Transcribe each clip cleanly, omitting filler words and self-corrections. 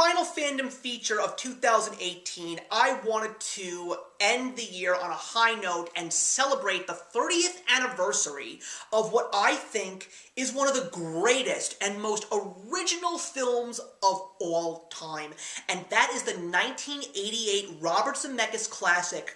final fandom feature of 2018, I wanted to end the year on a high note and celebrate the 30th anniversary of what I think is one of the greatest and most original films of all time. And that is the 1988 Robert Zemeckis classic,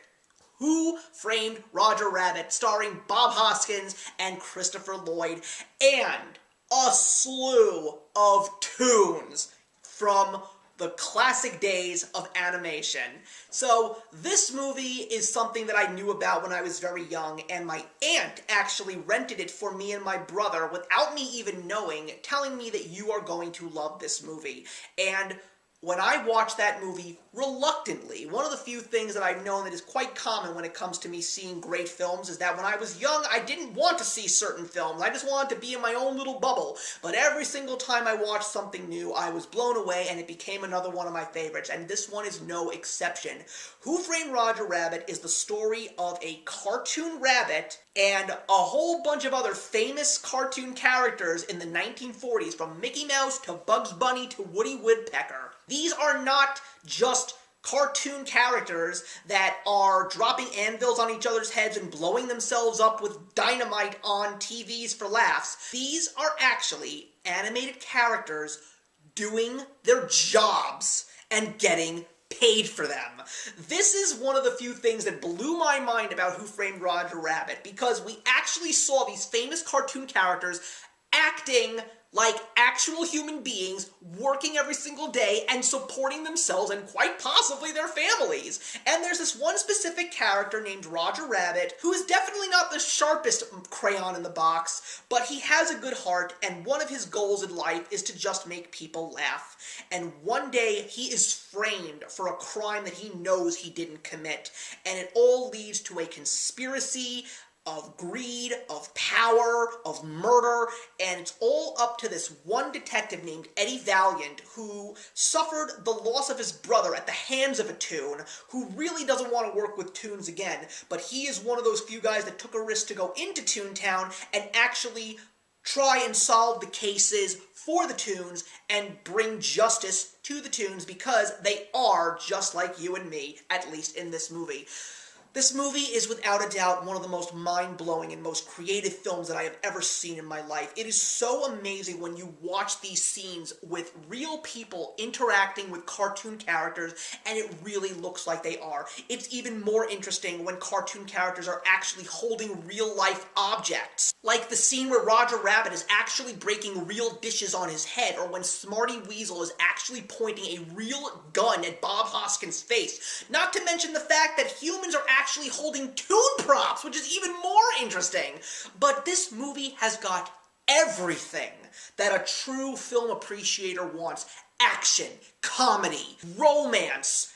Who Framed Roger Rabbit, starring Bob Hoskins and Christopher Lloyd, and a slew of tunes from the classic days of animation. So this movie is something that I knew about when I was very young, and my aunt actually rented it for me and my brother without me even knowing, telling me that you are going to love this movie. And when I watched that movie reluctantly, one of the few things that I've known that is quite common when it comes to me seeing great films is that when I was young, I didn't want to see certain films. I just wanted to be in my own little bubble. But every single time I watched something new, I was blown away and it became another one of my favorites. And this one is no exception. Who Framed Roger Rabbit is the story of a cartoon rabbit and a whole bunch of other famous cartoon characters in the 1940s, from Mickey Mouse to Bugs Bunny to Woody Woodpecker. These are not just cartoon characters that are dropping anvils on each other's heads and blowing themselves up with dynamite on TVs for laughs. These are actually animated characters doing their jobs and getting paid for them. This is one of the few things that blew my mind about Who Framed Roger Rabbit, because we actually saw these famous cartoon characters acting like actual human beings, working every single day and supporting themselves and quite possibly their families. And there's this one specific character named Roger Rabbit who is definitely not the sharpest crayon in the box, but he has a good heart, and one of his goals in life is to just make people laugh. And one day he is framed for a crime that he knows he didn't commit, and it all leads to a conspiracy of greed, of power, of murder, and it's all up to this one detective named Eddie Valiant, who suffered the loss of his brother at the hands of a toon, who really doesn't want to work with toons again, but he is one of those few guys that took a risk to go into Toontown and actually try and solve the cases for the toons and bring justice to the toons, because they are just like you and me, at least in this movie. This movie is without a doubt one of the most mind-blowing and most creative films that I have ever seen in my life. It is so amazing when you watch these scenes with real people interacting with cartoon characters, and it really looks like they are. It's even more interesting when cartoon characters are actually holding real-life objects, like the scene where Roger Rabbit is actually breaking real dishes on his head, or when Smarty Weasel is actually pointing a real gun at Bob Hoskins' face. Not to mention the fact that humans are actually holding toon props, which is even more interesting. But this movie has got everything that a true film appreciator wants. Action, comedy, romance,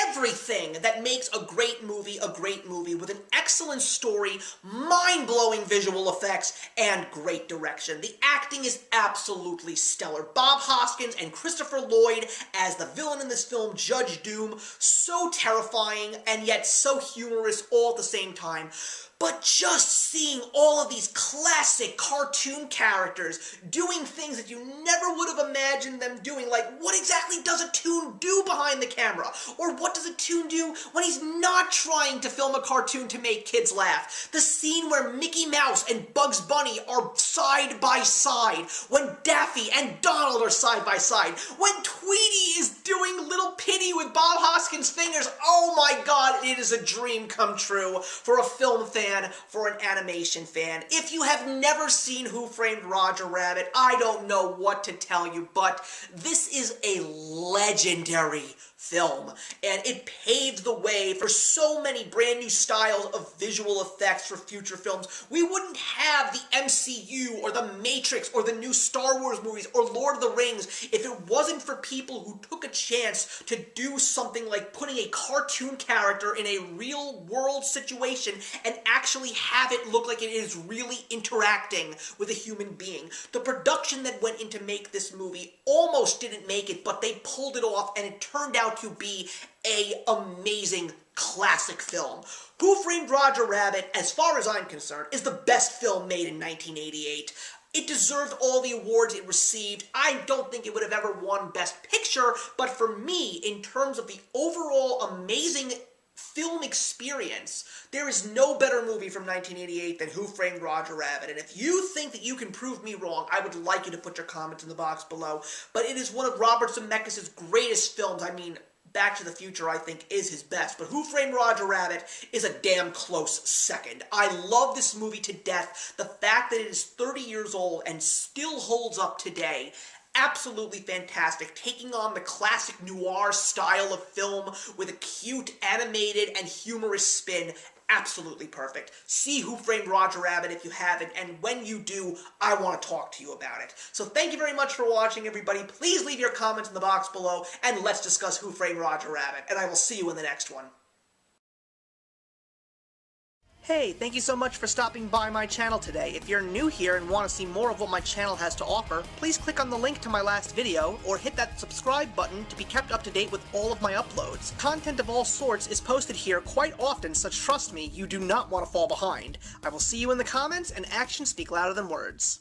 everything that makes a great movie with an excellent story, mind-blowing visual effects, and great direction. The acting is absolutely stellar. Bob Hoskins and Christopher Lloyd as the villain in this film, Judge Doom, so terrifying and yet so humorous all at the same time. But just seeing all of these classic cartoon characters doing things that you never would have imagined them doing, like what exactly does a toon do behind the camera? Or what does a toon do when he's not trying to film a cartoon to make kids laugh? The scene where Mickey Mouse and Bugs Bunny are side by side, when Daffy and Donald are side by side, when Tweety is doing Little Pitty with Bob Hoskins' fingers. Oh my god, it is a dream come true for a film fan, for an animation fan. If you have never seen Who Framed Roger Rabbit, I don't know what to tell you, but this is a legendary film, and it paved the way for so many brand new styles of visual effects for future films. We wouldn't have the MCU or the Matrix or the new Star Wars movies or Lord of the Rings if it wasn't for people who took a chance to do something like putting a cartoon character in a real world situation and actually have it look like it is really interacting with a human being. The production that went into make this movie almost didn't make it, but they pulled it off, and it turned out to be an amazing classic film. Who Framed Roger Rabbit, as far as I'm concerned, is the best film made in 1988. It deserved all the awards it received. I don't think it would have ever won Best Picture, but for me, in terms of the overall amazing film experience, there is no better movie from 1988 than Who Framed Roger Rabbit, and if you think that you can prove me wrong, I would like you to put your comments in the box below. But it is one of Robert Zemeckis' greatest films. I mean, Back to the Future, I think, is his best, but Who Framed Roger Rabbit is a damn close second. I love this movie to death. The fact that it is 30 years old and still holds up today, absolutely fantastic, taking on the classic noir style of film with a cute, animated, and humorous spin. Absolutely perfect. See Who Framed Roger Rabbit if you haven't, and when you do, I want to talk to you about it. So thank you very much for watching, everybody. Please leave your comments in the box below, and let's discuss Who Framed Roger Rabbit, and I will see you in the next one. Hey, thank you so much for stopping by my channel today. If you're new here and want to see more of what my channel has to offer, please click on the link to my last video, or hit that subscribe button to be kept up to date with all of my uploads. Content of all sorts is posted here quite often, so trust me, you do not want to fall behind. I will see you in the comments, and actions speak louder than words.